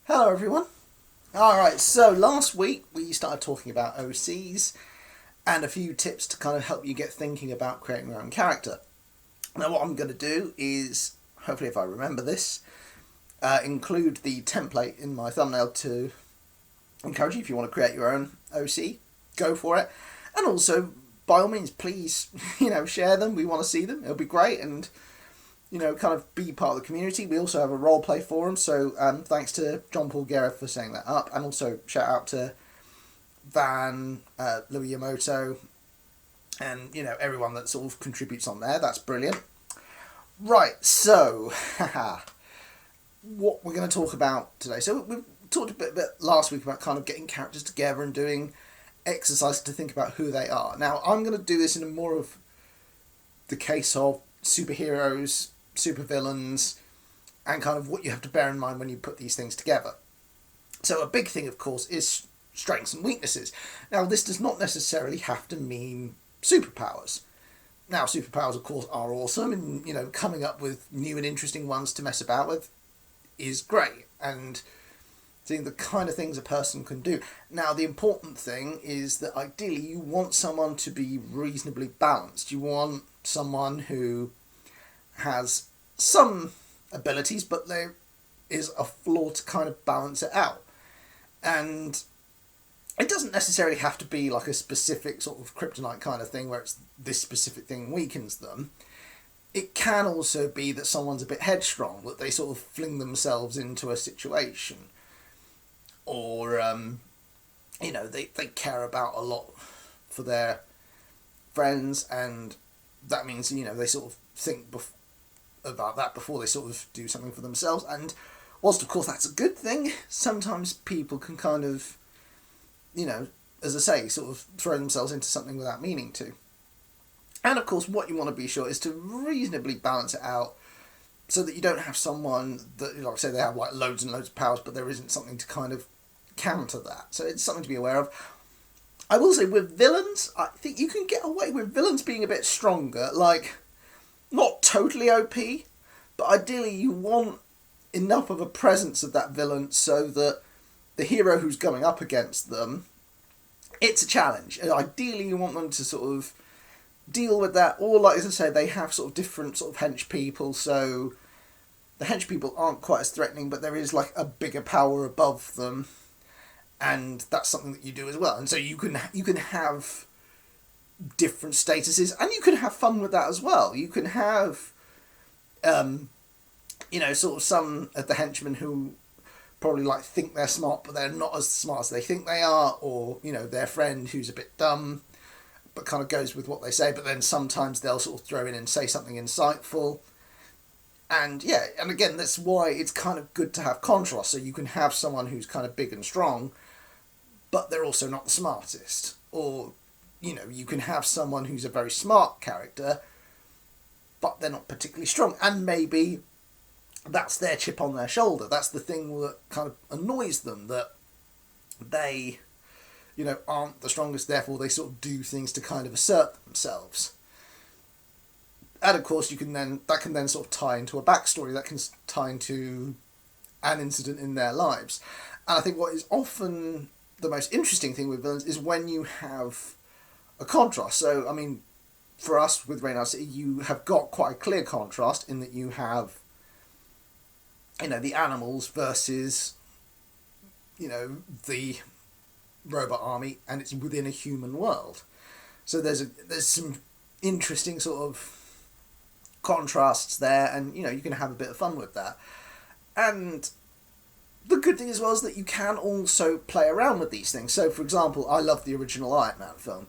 Hello, everyone. Alright, so last week we started talking about OCs and a few tips to kind of help you get thinking about creating your own character. Now, what I'm going to do is, hopefully, if I remember this, include the template in my thumbnail to encourage you if you want to create your own OC, go for it. And also, by all means, please, share them. We want to see them. It'll be great. And kind of be part of the community. We also have a roleplay forum, so thanks to John Paul Guerra for setting that up, and also shout out to Van, Louis Yamoto, and everyone that sort of contributes on there. That's brilliant. Right, so what we're going to talk about today. So we talked a bit last week about kind of getting characters together and doing exercises to think about who they are. Now I'm going to do this in a more of the case of superheroes, supervillains, and kind of what you have to bear in mind when you put these things together. So a big thing, of course, is strengths and weaknesses. Now, this does not necessarily have to mean superpowers. Now, superpowers, of course, are awesome, and, coming up with new and interesting ones to mess about with is great, and seeing the kind of things a person can do. Now, the important thing is that ideally you want someone to be reasonably balanced. You want someone who has some abilities, but there is a flaw to kind of balance it out. And it doesn't necessarily have to be like a specific sort of kryptonite kind of thing where it's this specific thing weakens them. It can also be that someone's a bit headstrong, that they sort of fling themselves into a situation. Or, they care about a lot for their friends, and that means, they sort of think about that before they sort of do something for themselves. And whilst, of course, that's a good thing, sometimes people can kind of, as I say, sort of throw themselves into something without meaning to. And, of course, what you want to be sure is to reasonably balance it out so that you don't have someone that, like I say, they have like loads and loads of powers, but there isn't something to kind of counter that. So it's something to be aware of. I will say, with villains, I think you can get away with villains being a bit stronger, like, not totally OP, but ideally you want enough of a presence of that villain so that the hero who's going up against them, it's a challenge. And ideally you want them to sort of deal with that, or like as I say, they have sort of different sort of hench people, so the hench people aren't quite as threatening, but there is like a bigger power above them, and that's something that you do as well. And so you can have different statuses, and you can have fun with that as well. You can have, sort of some of the henchmen who probably like think they're smart, but they're not as smart as they think they are, or, their friend who's a bit dumb, but kind of goes with what they say, but then sometimes they'll sort of throw in and say something insightful. And and again, that's why it's kind of good to have contrast, so you can have someone who's kind of big and strong, but they're also not the smartest. Or, you can have someone who's a very smart character, but they're not particularly strong. And maybe that's their chip on their shoulder. That's the thing that kind of annoys them, that they, aren't the strongest, therefore they sort of do things to kind of assert themselves. And of course, that can then sort of tie into a backstory, that can tie into an incident in their lives. And I think what is often the most interesting thing with villains is when you have a contrast. So, I mean, for us with Reynard, you have got quite a clear contrast in that you have, the animals versus, the robot army, and it's within a human world. So there's some interesting sort of contrasts there, and you can have a bit of fun with that. And the good thing as well is that you can also play around with these things. So, for example, I love the original Iron Man film,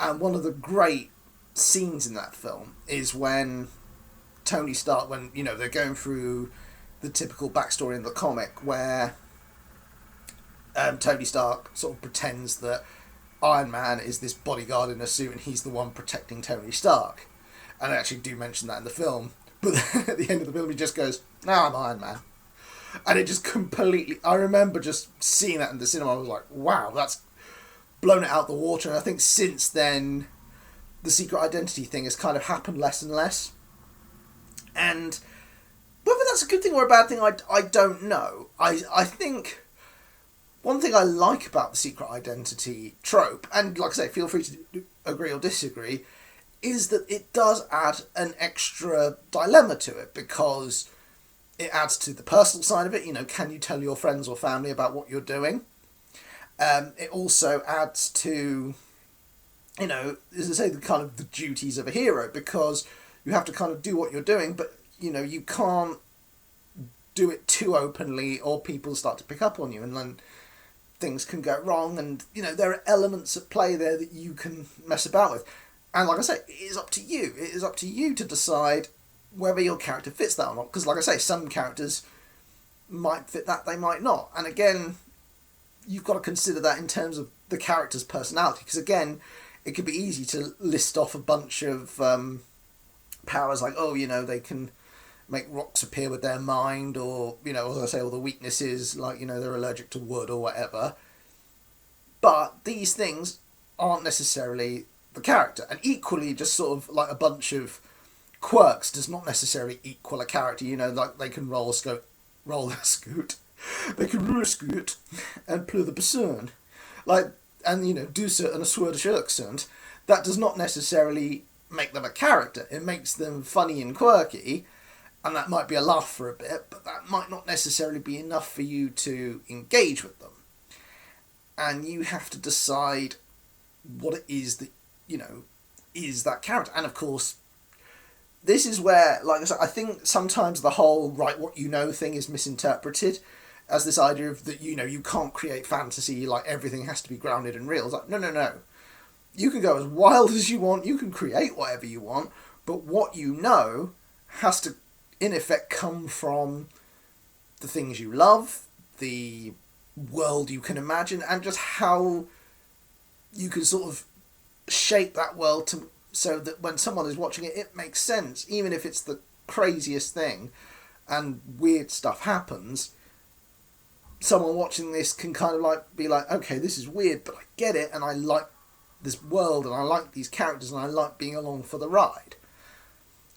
and one of the great scenes in that film is when Tony Stark, when they're going through the typical backstory in the comic where Tony Stark sort of pretends that Iron Man is this bodyguard in a suit and he's the one protecting Tony Stark. And I actually do mention that in the film, but at the end of the film he just goes, "No, I'm Iron Man." And it just completely, I remember just seeing that in the cinema, I was like, wow, that's blown it out the water. And I think since then, the secret identity thing has kind of happened less and less. And Whether that's a good thing or a bad thing, I don't know. I think one thing I like about the secret identity trope, and like I say, feel free to agree or disagree, is that it does add an extra dilemma to it, because it adds to the personal side of it. You know, can you tell your friends or family about what you're doing? It also adds to, you know, as I say, the kind of the duties of a hero, because you have to kind of do what you're doing, but, you know, you can't do it too openly or people start to pick up on you, and then things can go wrong, and, you know, there are elements at play there that you can mess about with. And like I say, it is up to you. It is up to you to decide whether your character fits that or not. Because like I say, some characters might fit that, they might not. And again, you've got to consider that in terms of the character's personality. Because again, it could be easy to list off a bunch of powers like, oh, you know, they can make rocks appear with their mind, or, you know, as I say, all the weaknesses, like, you know, they're allergic to wood or whatever. But these things aren't necessarily the character. And equally, just sort of like a bunch of quirks does not necessarily equal a character. You know, like they can roll a scoot, they can roll a scoot and play the bassoon, like, and, you know, do certain a Swedish accent. That does not necessarily make them a character. It makes them funny and quirky, and that might be a laugh for a bit, but that might not necessarily be enough for you to engage with them. And you have to decide what it is that, you know, is that character. And of course, this is where, like I said, I think sometimes the whole write what you know thing is misinterpreted as this idea of that, you know, you can't create fantasy, like everything has to be grounded in real. It's like, no. You can go as wild as you want, you can create whatever you want, but what you know has to, in effect, come from the things you love, the world you can imagine, and just how you can sort of shape that world to, so that when someone is watching it, it makes sense. Even if it's the craziest thing and weird stuff happens, someone watching this can kind of like be like, okay, this is weird, but I get it, and I like this world, and I like these characters, and I like being along for the ride.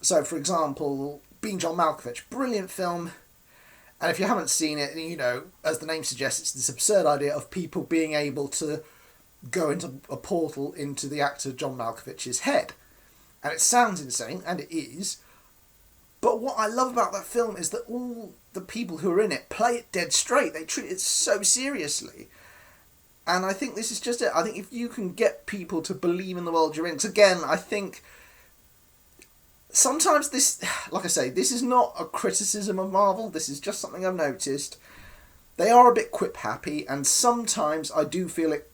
So, for example, Being John Malkovich, brilliant film, and if you haven't seen it, you know, as the name suggests, it's this absurd idea of people being able to go into a portal into the actor John Malkovich's head. And it sounds insane, and it is, but what I love about that film is that all the people who are in it play it dead straight. They treat it so seriously. And I think this is just it. I think if you can get people to believe in the world you're in, because again, I think sometimes this, like I say, this is not a criticism of Marvel, this is just something I've noticed. They are a bit quip-happy, and sometimes I do feel it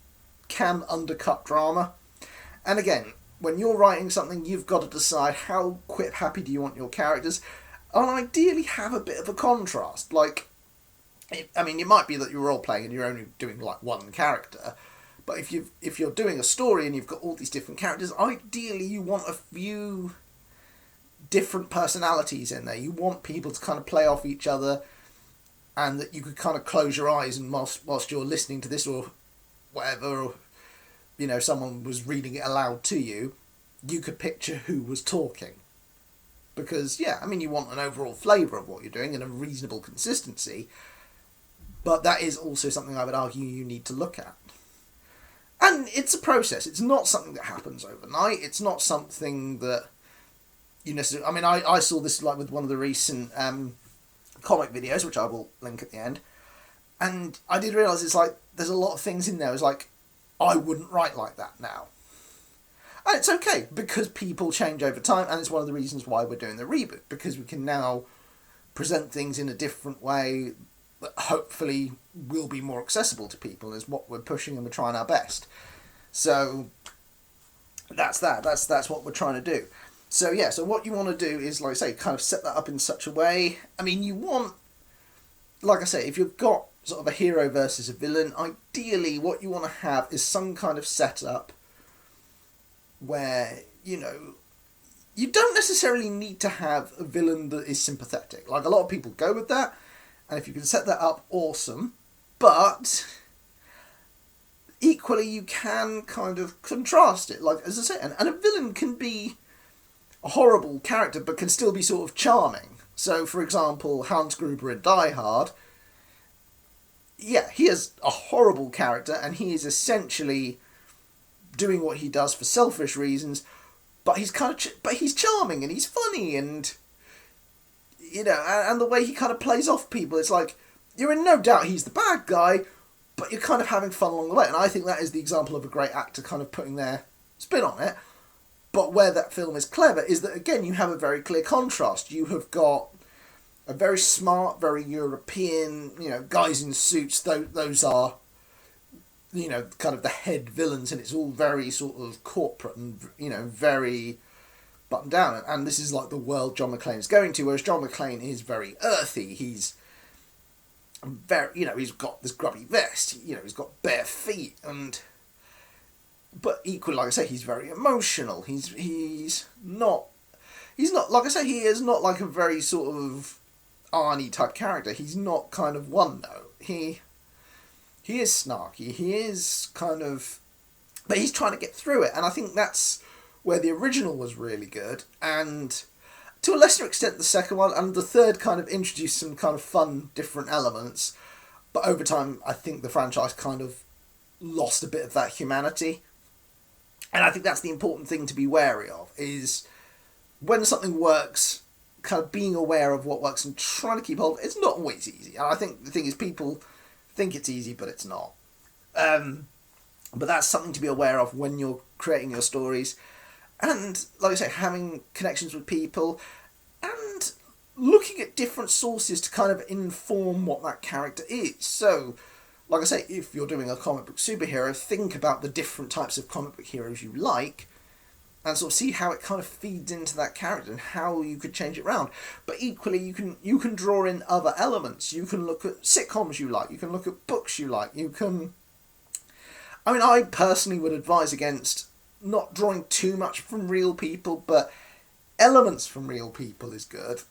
can undercut drama. And again, when you're writing something, you've got to decide how quip-happy do you want your characters, and ideally have a bit of a contrast. Like, I mean, it might be that you're role-playing and you're only doing, like, one character, but if you're doing a story and you've got all these different characters, ideally you want a few different personalities in there. You want people to kind of play off each other, and that you could kind of close your eyes, and whilst you're listening to this or whatever, or, you know, someone was reading it aloud to you, you could picture who was talking. Because, yeah, I mean, you want an overall flavour of what you're doing and a reasonable consistency, but that is also something I would argue you need to look at. And it's a process. It's not something that happens overnight. It's not something that you necessarily... I mean, I saw this like with one of the recent comic videos, which I will link at the end, and I did realise it's like, there's a lot of things in there. It's like, I wouldn't write like that now. And it's okay, because people change over time, and it's one of the reasons why we're doing the reboot, because we can now present things in a different way that hopefully will be more accessible to people, is what we're pushing, and we're trying our best. So that's that. That's what we're trying to do. So yeah, so what you want to do is, like I say, kind of set that up in such a way. I mean, you want, like I say, if you've got sort of a hero versus a villain, ideally what you want to have is some kind of setup where, you know, you don't necessarily need to have a villain that is sympathetic. Like, a lot of people go with that, and if you can set that up, awesome. But equally, you can kind of contrast it. Like, as I say, and a villain can be a horrible character, but can still be sort of charming. So, for example, Hans Gruber in Die Hard, yeah, he is a horrible character, and he is essentially doing what he does for selfish reasons, but he's but he's charming and he's funny, and and the way he kind of plays off people, it's like you're in no doubt he's the bad guy, but you're kind of having fun along the way. And I think that is the example of a great actor kind of putting their spin on it. But where that film is clever is that, again, you have a very clear contrast. You have got a very smart, very European, guys in suits. Those are, kind of the head villains, and it's all very sort of corporate and, very buttoned down. And this is like the world John McClane is going to, whereas John McClane is very earthy. He's very, he's got this grubby vest, he's got bare feet, but equally, like I say, he's very emotional. He's not, like I say, he is not like a very sort of Arnie type character. He's not kind of one note. He is snarky. He is kind of, but he's trying to get through it. And I think that's where the original was really good, and to a lesser extent the second one, and the third kind of introduced some kind of fun, different elements. But over time, I think the franchise kind of lost a bit of that humanity. And I think that's the important thing to be wary of, is when something works, kind of being aware of what works and trying to keep hold of it. It's not always easy. And I think the thing is, people think it's easy, but it's not. But that's something to be aware of when you're creating your stories. And, like I say, having connections with people and looking at different sources to kind of inform what that character is. So, like I say, if you're doing a comic book superhero, think about the different types of comic book heroes you like and sort of see how it kind of feeds into that character and how you could change it around. But equally, you can draw in other elements. You can look at sitcoms you like. You can look at books you like. I personally would advise against not drawing too much from real people, but elements from real people is good,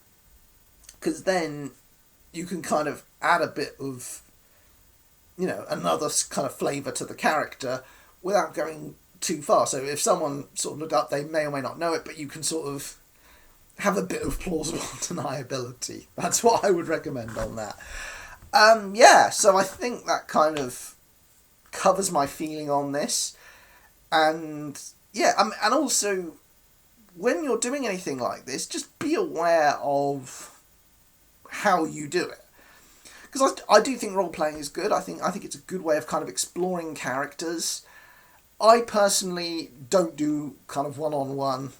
because then you can kind of add a bit of, another kind of flavour to the character without going too far. So if someone sort of looked up, they may or may not know it, but you can sort of have a bit of plausible deniability. That's what I would recommend on that. So I think that kind of covers my feeling on this. And and also, when you're doing anything like this, just be aware of how you do it. Because I do think role-playing is good. I think it's a good way of kind of exploring characters. I personally don't do kind of one-on-one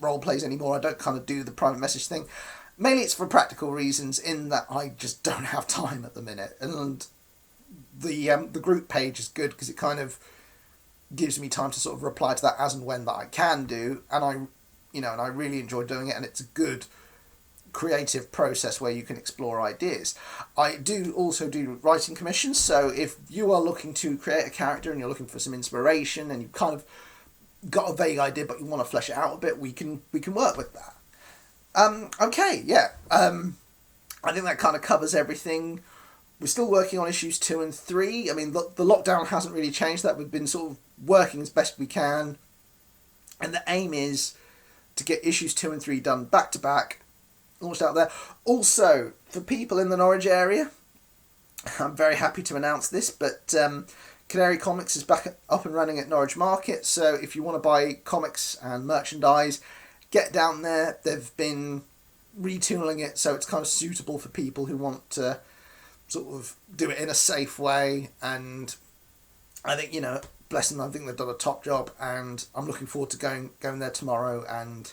role-plays anymore. I don't kind of do the private message thing. Mainly it's for practical reasons, in that I just don't have time at the minute. And the group page is good because it kind of gives me time to sort of reply to that as and when that I can do, and I really enjoy doing it, and it's a good creative process where you can explore ideas. I do also do writing commissions, so if you are looking to create a character and you're looking for some inspiration and you've kind of got a vague idea but you want to flesh it out a bit, we can work with that. I think that kind of covers everything. We're still working on issues 2 and 3. I mean, the lockdown hasn't really changed that. We've been sort of working as best we can. And the aim is to get issues 2 and 3 done back to back, launched out there. Also, for people in the Norwich area, I'm very happy to announce this, but Canary Comics is back up and running at Norwich Market. So if you want to buy comics and merchandise, get down there. They've been retooling it so it's kind of suitable for people who want to sort of do it in a safe way, and I think, bless them, I think they've done a top job, and I'm looking forward to going there tomorrow and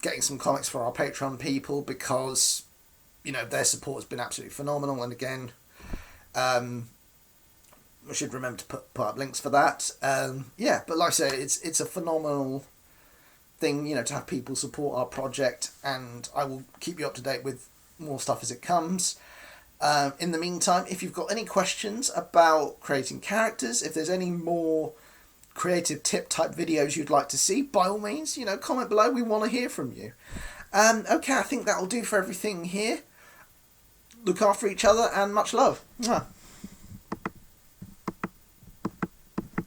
getting some comics for our Patreon people, because their support has been absolutely phenomenal. And again, we should remember to put up links for that. But like I say, it's a phenomenal thing, to have people support our project, and I will keep you up to date with more stuff as it comes. In the meantime, if you've got any questions about creating characters, if there's any more creative tip type videos you'd like to see, by all means, comment below. We want to hear from you. Okay, I think that'll do for everything here. Look after each other, and much love. Mwah.